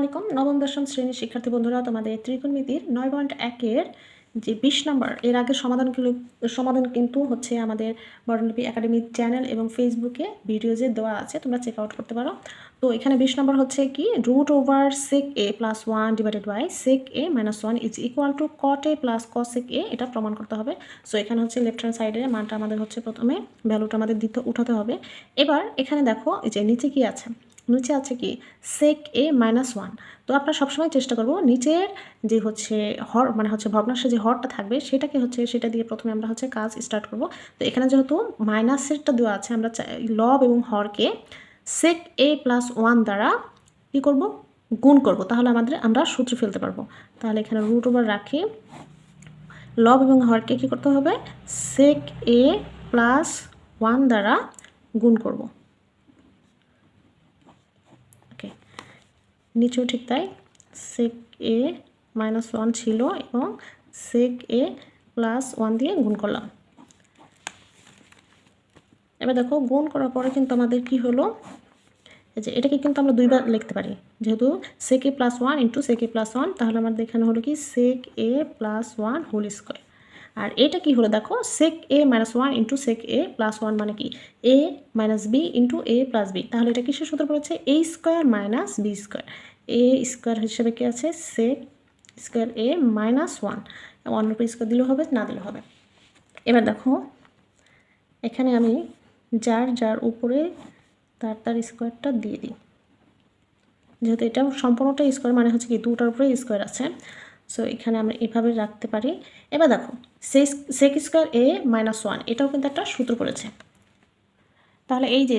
আলাইকুম। নবম দশম শ্রেণীর শিক্ষার্থী বন্ধুরা, তোমাদের ত্রিকোণমিতির 9.1 এর যে 20 নম্বর এর আগের সমাধান কিন্তু হচ্ছে আমাদের বর্ণলিপি একাডেমির চ্যানেল এবং ফেসবুকে ভিডিওজে দেওয়া আছে, তোমরা চেক আউট করতে পারো। তো এখানে 20 নম্বর হচ্ছে কি, √sec a + 1 divided by sec a - 1 is equal to cot a + cosec a, এটা প্রমাণ করতে হবে। সো এখানে হচ্ছে লেফট হ্যান্ড সাইডের মানটা আমাদের হচ্ছে প্রথমে ভ্যালুটা আমাদের উঠাতে হবে। এবার এখানে দেখো এই যে নিচে কি আছে, নিচে আছে কি sec a - 1। তো আপনারা সবসময় চেষ্টা করবো নিচের যে হচ্ছে হর মানে হচ্ছে ভগ্নাংশে যে হরটা থাকবে সেটাকে হচ্ছে সেটা দিয়ে প্রথমে আমরা হচ্ছে কাজ স্টার্ট করব। তো এখানে যেহেতু মাইনাসেরটা দেওয়া আছে, আমরা লব এবং হরকে sec a + 1 দ্বারা কী করব, গুণ করব, তাহলে আমরা সূত্র ফেলতে পারবো। তাহলে এখানে √ওভার রাখি, লব এবং হরকে কী করতে হবে, sec a + 1 দ্বারা গুণ করব। ওকে, নিচেও ঠিক তাই, sec a - 1 ছিল এবং sec a + 1 দিয়ে গুণ করলাম। এবার দেখো গুণ করার পরে কিন্তু আমাদের কি হলো, এই যে এটাকে কিন্তু আমরা দুইবার লিখতে পারি, যেহেতু sec a + 1 * sec a + 1, তাহলে আমাদের এখানে হলো কি sec a + 1 হোল স্কয়ার। আর এটা কি হলো দেখো, sec a - 1 * sec a + 1 মানে কি a - b * a + b, তাহলে এটা কিসের সূত্র পড়েছে, a square - b square. a square হিসেবে কি আছে, sec স্কয়ার a - 1, অন্য উপর স্কয়ার দিলেও হবে, না দিলেও হবে। এবার দেখো এখানে আমি যার উপরে তার স্কোয়ারটা দিয়ে দিই, যেহেতু এটা সম্পূর্ণটা স্কোয়ার মানে হচ্ছে কি দুটার উপরে স্কোয়ার আছে। সো এখানে আমরা এভাবে রাখতে পারি। এবার দেখো sec স্কোয়ার a - 1, এটাও কিন্তু একটা সূত্র পড়েছে। তাহলে এই যে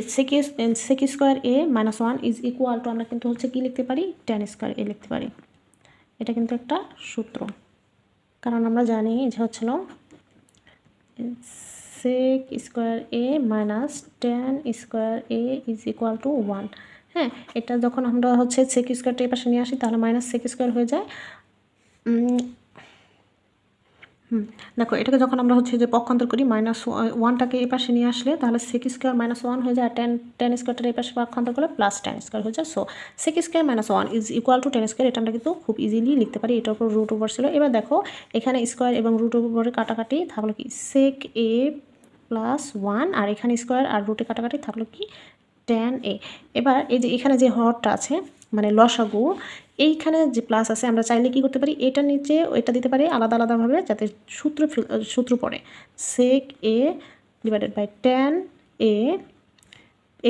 sec square a - 1 is equal two আমরা কিন্তু হচ্ছে কি লিখতে পারি, tan স্কোয়ার a লিখতে পারি। এটা কিন্তু একটা সূত্র, কারণ আমরা জানি যে হচ্ছিল sec square a - tan square a is equal two 1। হ্যাঁ, এটা যখন আমরা হচ্ছে sec স্কোয়ারটা এই পাশে নিয়ে আসি তাহলে -sec স্কোয়ার হয়ে যায়। দেখো এটাকে যখন আমরা হচ্ছে যে পক্ষান্তর করি, -1টাকে এই পাশে নিয়ে আসলে তাহলে sec স্কোয়ার - 1 হয়ে যায়, আর tan স্কোয়ারটা এই পাশে পক্ষান্তর করলে +tan স্কোয়ার হয়ে যায়। So sec square - 1 is equal two tan square, এটা আমরা কিন্তু খুব ইজিলি লিখতে পারি। এটার উপর √ওভার ছিল। এবার দেখো এখানে স্কোয়ার এবং √ওভারে কাটাকাটি থাকলো কি sec a + 1, আর এখানে স্কোয়ার আর রুটে কাটাকাটি থাকলো কি tan a। এবার এই যে এখানে যে হরটা আছে মানে লসাগু, এইখানে যে প্লাস আছে, আমরা চাইলে কি করতে পারি, এটার নিচে ওইটা দিতে পারি আলাদা আলাদাভাবে, যাতে সূত্র পড়ে sec a / tan a,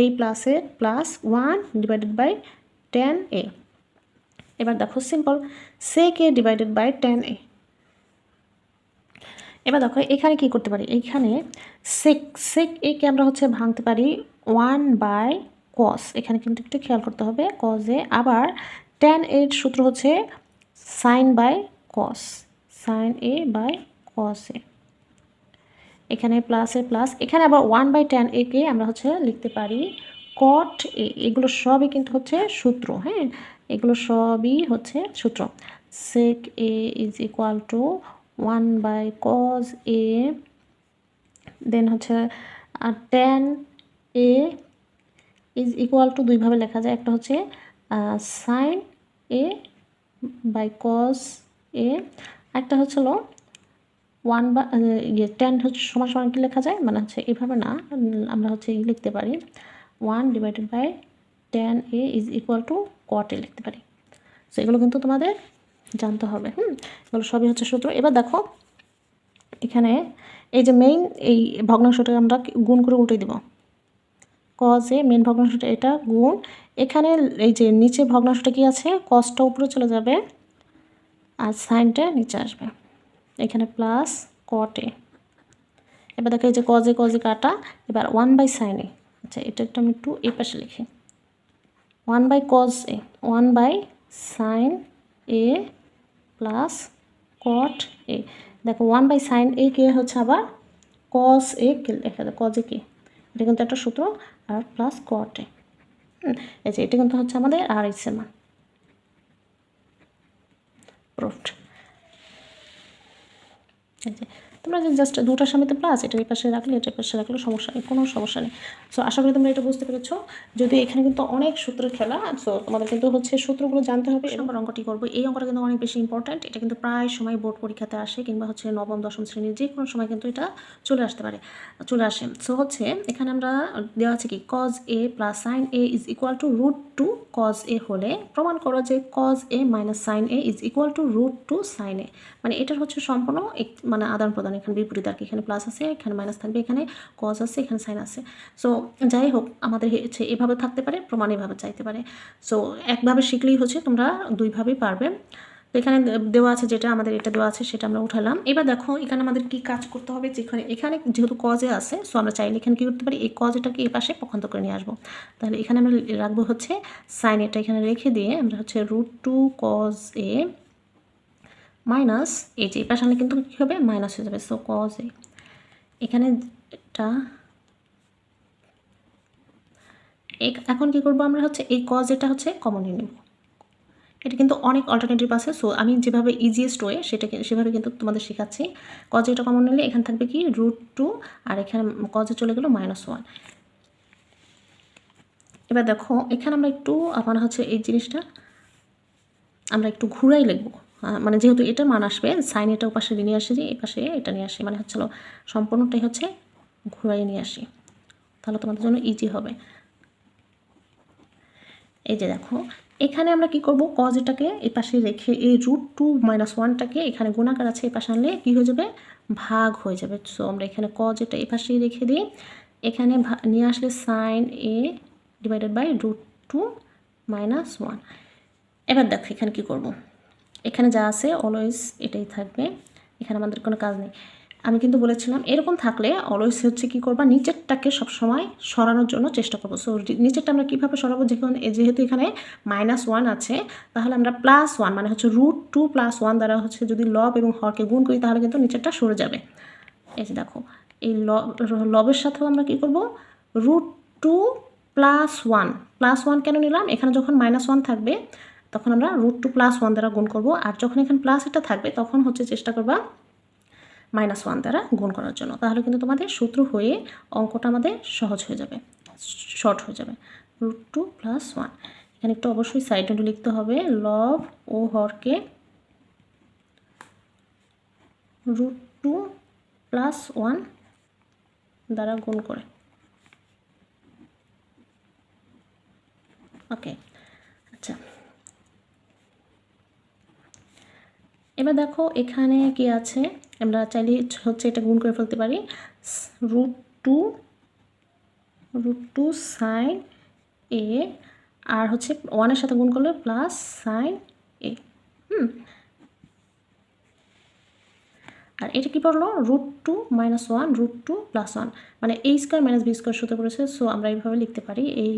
এই প্লাসের +1 / tan a। এবার দেখো simple, sec a / tan a। এবার দেখো এখানে কি করতে পারি, এইখানে sec a কে আমরা হচ্ছে ভাঙতে পারি 1/cos, এখানে কিন্তু একটু খেয়াল করতে হবে cos a। আবার tan এর সূত্র হচ্ছে sin/cos, sin a/cos a। এখানে প্লাসে প্লাস, এখানে আবার 1/tan a কে আমরা হচ্ছে লিখতে পারি cot a। এগুলো সবই কিন্তু হচ্ছে সূত্র। হ্যাঁ, এগুলো সবই হচ্ছে সূত্র। sec a is equal two 1/cos a, দেন হচ্ছে tan a is equal two দুইভাবে লেখা যায়, একটা হচ্ছে sin a/cos a, একটা হচ্ছিল 1/tan হচ্ছে সমান কি লেখা যায়, মানে হচ্ছে এভাবে না, আমরা হচ্ছে লিখতে পারি 1/tan a is equal to cot a লিখতে পারি। সো এগুলো কিন্তু তোমাদের জানতে হবে। এগুলো সবই হচ্ছে সূত্র। এবার দেখো এখানে এই যে মেইন এই ভগ্নাংশটা আমরা গুণ করে উল্টে দিব, cos a মেইন ভগ্নাংশটা এটা গুণ, এখানে এই যে নিচে ভগ্নাংশটা কি আছে, cosটা উপরে চলে যাবে আর সাইনটা নিচে আসবে, এখানে প্লাস cot a। এবার দেখো এই যে cos a কাটা, এবার 1/sin a। আচ্ছা, এটা একটু আমি একটু এই পাশে লিখি, 1/cos a, 1/sin a plus cot a। দেখো 1/sin a কে হচ্ছে আবার cos a কে লেখা যায়, cos a কে, এটা কিন্তু একটা সূত্র, আর প্লাস cot a। এই যে এটা কিন্তু হচ্ছে আমাদের RH এর মান, প্রুফড। এই যে তোমরা যে জাস্ট দুটার সামনে তো প্লাস, এটার এই পাশে রাখলে এটার পাশে রাখলে সমস্যা নেই, কোনো সমস্যা নেই। সো আশা করি তোমরা এটা বুঝতে পেরেছো। যদি এখানে কিন্তু অনেক সূত্রের খেলা, সো তোমাদের কিন্তু হচ্ছে সূত্রগুলো জানতে হবে। নম্বর অঙ্কটি করবো, এই অঙ্কটা কিন্তু অনেক বেশি ইম্পর্ট্যান্ট। এটা কিন্তু প্রায় সময় বোর্ড পরীক্ষাতে আসে, কিংবা হচ্ছে নবম দশম শ্রেণীর যে কোনো সময় কিন্তু এটা চলে আসতে পারে, চলে আসে। সো হচ্ছে এখানে আমরা দেওয়া আছে কি cos a plus sine a is equal to √2 cos a হলে প্রমাণ করো যে cos a minus sine a is equal to √2 sine a। মানে এটার হচ্ছে সম্পূর্ণ মানে আদান প্রদান, এখানে বিপরীত আর কি, এখানে প্লাস আছে এখানে মাইনাস থাকবে, এখানে cos আছে এখানে সাইন আছে। সো যাই হোক আমাদের হচ্ছে এভাবে থাকতে পারে, প্রমাণ এভাবে চাইতে পারে। সো একভাবে শিখলেই হচ্ছে তোমরা দুইভাবেই পারবে। তো এখানে দেওয়া আছে যেটা আমাদের এটা দেওয়া আছে সেটা আমরা উঠালাম। এবার দেখো এখানে আমাদের কি কাজ করতে হবে, যেখানে এখানে যেহেতু কজে আছে, সো আমরা চাইলে এখানে কী করতে পারি, এই কজটাকে এই পাশে পক্ষান্তর করে নিয়ে আসবো। তাহলে এখানে আমরা রাখবো হচ্ছে সাইন, এটা এখানে রেখে দিয়ে আমরা হচ্ছে √2 cos a মাইনাস এই যে এই পাশে আনলে কিন্তু কী হবে, মাইনাস হয়ে যাবে। সো cos a, এখানে এটা এখন কী করবো আমরা হচ্ছে এই cos এটা হচ্ছে কমন নিয়ে নেব। এটা কিন্তু অনেক অল্টারনেটিভ আছে, সো আমি যেভাবে ইজিয়েস্ট ওয়ে সেভাবে কিন্তু তোমাদের শেখাচ্ছি। কজে এটা কমন নিলে এখানে থাকবে কি √2, আর এখানে কজে চলে গেল -1। এবার দেখো এখানে আমরা একটু আমার হচ্ছে এই জিনিসটা আমরা একটু ঘুরাই লিখবো, মানে যেহেতু এটা মান আসবে সাইন এটা পাশে নিয়ে আসে, যে এই পাশে এটা নিয়ে আসি, মানে হচ্ছে সম্পূর্ণটাই হচ্ছে ঘুরাই নিয়ে আসি, তাহলে তোমাদের জন্য ইজি হবে। এই যে দেখো এখানে আমরা কি করব, কজ এটাকে এই পাশে রেখে এই √2 - 1টাকে এখানে গুণাকার আছে এই পাশে আনলে কি হয়ে যাবে, ভাগ হয়ে যাবে। সো আমরা এখানে কজ এটা এই পাশেই রেখে দিই, এখানে নিয়ে আসলে সাইন a ডিভাইডেড বাই √2 - 1। এবার দেখো এখানে কি করব, এখানে যা আছে অলওয়েজ এটাই থাকবে, এখানে আমাদের কোনো কাজ নেই। আমি কিন্তু বলেছিলাম এরকম থাকলে অলওয়েজ হচ্ছে কী করবা, নিচেরটাকে সবসময় সরানোর জন্য চেষ্টা করবো। সো নিচেরটা আমরা কীভাবে সরাবো, যেহেতু এখানে -1 আছে, তাহলে আমরা +1 মানে হচ্ছে √2 + 1 দ্বারা হচ্ছে যদি লব এবং হরকে গুণ করি তাহলে কিন্তু নিচেরটা সরে যাবে। এই যে দেখো এই লবের সাথেও আমরা কী করবো, √2 + 1 +1 কেন নিলাম, এখানে যখন -1 থাকবে তখন আমরা √2 + 1 দ্বারা গুণ করব, আর যখন এখানে প্লাস এটা থাকবে তখন হচ্ছে চেষ্টা করবা -1 দ্বারা গুণ করার জন্য। তাহলে কিন্তু তোমাদের সূত্র হয়ে অঙ্কটা আমাদের সহজ হয়ে যাবে, শর্ট হয়ে যাবে। √2 + 1, এখানে একটু অবশ্যই সাইড নোটে লিখতে হবে, লব ও হরকে √2 + 1 দ্বারা গুণ করে। ওকে, আচ্ছা এবার দেখো এখানে কি আছে, আমরা চাইলে হচ্ছে এটা গুণ করে ফেলতে পারি, √2 সাইন a, আর হচ্ছে 1-এর সাথে গুণ করলে প্লাস সাইন a। আর এটা কি পড়লো, √2 - 1 √2 + 1, মানে a² - b² সূত্র পড়েছে। সো আমরা এইভাবে লিখতে পারি a² -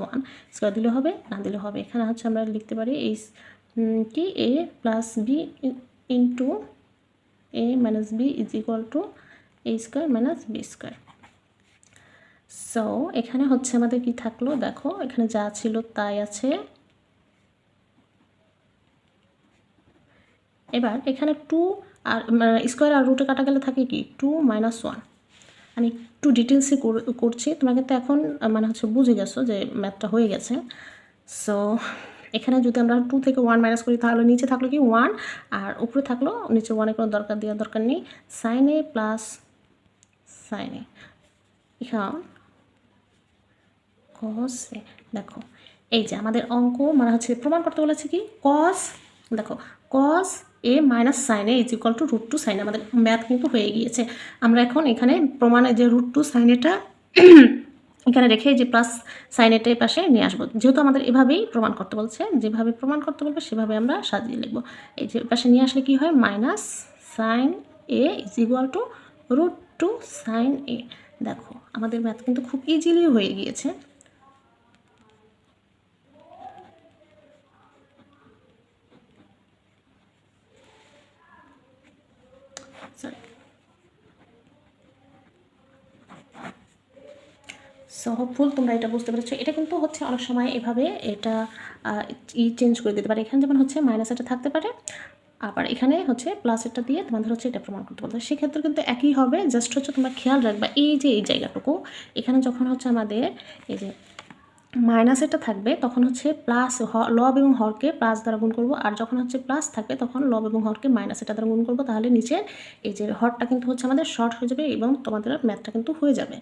1 স্কোয়ার দিলে হবে, না দিলে হবে। এখানে হচ্ছে আমরা লিখতে পারি কি a + b into a - b is equal two a² - b²। So এখানে হচ্ছে আমাদের কি থাকলো, দেখো এখানে যা ছিল তাই আছে। এবার এখানে 2 আর স্কোয়ার আর রুটে কাটা গেলে থাকে কি 2 - 1। আমি একটু ডিটেলসে করছি, তোমরা কিন্তু এখন মানে হচ্ছে বুঝে গেছো যে ম্যাথটা হয়ে গেছে। সো এখানে যদি আমরা 2 থেকে 1 মাইনাস করি তাহলে নিচে থাকলো কি 1, আর উপরে থাকলো নিচে 1-এর কোনো দেওয়ার দরকার নেই, sine a plus sine a। এখন কস এ, দেখো এই যে আমাদের অঙ্ক মানে হচ্ছে প্রমাণ করতে বলেছে কি কস, দেখো cos a minus sine a is equal to √2 sine. আমাদের ম্যাথ কিন্তু হয়ে গিয়েছে। আমরা এখন এখানে প্রমাণে যে √2 সাইন এটা এখানে রেখে যে প্লাস সাইন এটা এই পাশে নিয়ে আসবো, যেহেতু আমাদের এভাবেই প্রমাণ করতে বলছে, যেভাবে প্রমাণ করতে বলবে সেভাবে আমরা সাজিয়ে লিখবো। এই যে পাশে নিয়ে আসলে কি হয়, minus sine a is equal to √2 sine a। দেখো আমাদের ম্যাথ কিন্তু খুব ইজিলি হয়ে গিয়েছে। সো হোপফুল তোমরা এটা বুঝতে পেরেছো। এটা কিন্তু হচ্ছে অনেক সময় এভাবে এটা চেঞ্জ করে দিতে পারে, এখানে যেমন হচ্ছে মাইনাস এটা থাকতে পারে, আবার এখানে হচ্ছে প্লাসেরটা দিয়ে তোমাদের হচ্ছে এটা প্রমাণ করতে বলতে, সেক্ষেত্রে কিন্তু একই হবে, জাস্ট হচ্ছে তোমরা খেয়াল রাখবা এই যে এই জায়গাটুকু এখানে যখন হচ্ছে আমাদের এই যে মাইনাসেরটা থাকবে তখন হচ্ছে প্লাস লব এবং হরকে প্লাস দ্বারা গুণ করবো, আর যখন হচ্ছে প্লাস থাকবে তখন লব এবং হরকে মাইনাস এটা দ্বারা গুণ করবো, তাহলে নিচে এই যে হরটা কিন্তু হচ্ছে আমাদের শর্ট হয়ে যাবে এবং তোমাদের ম্যাথটা কিন্তু হয়ে যাবে।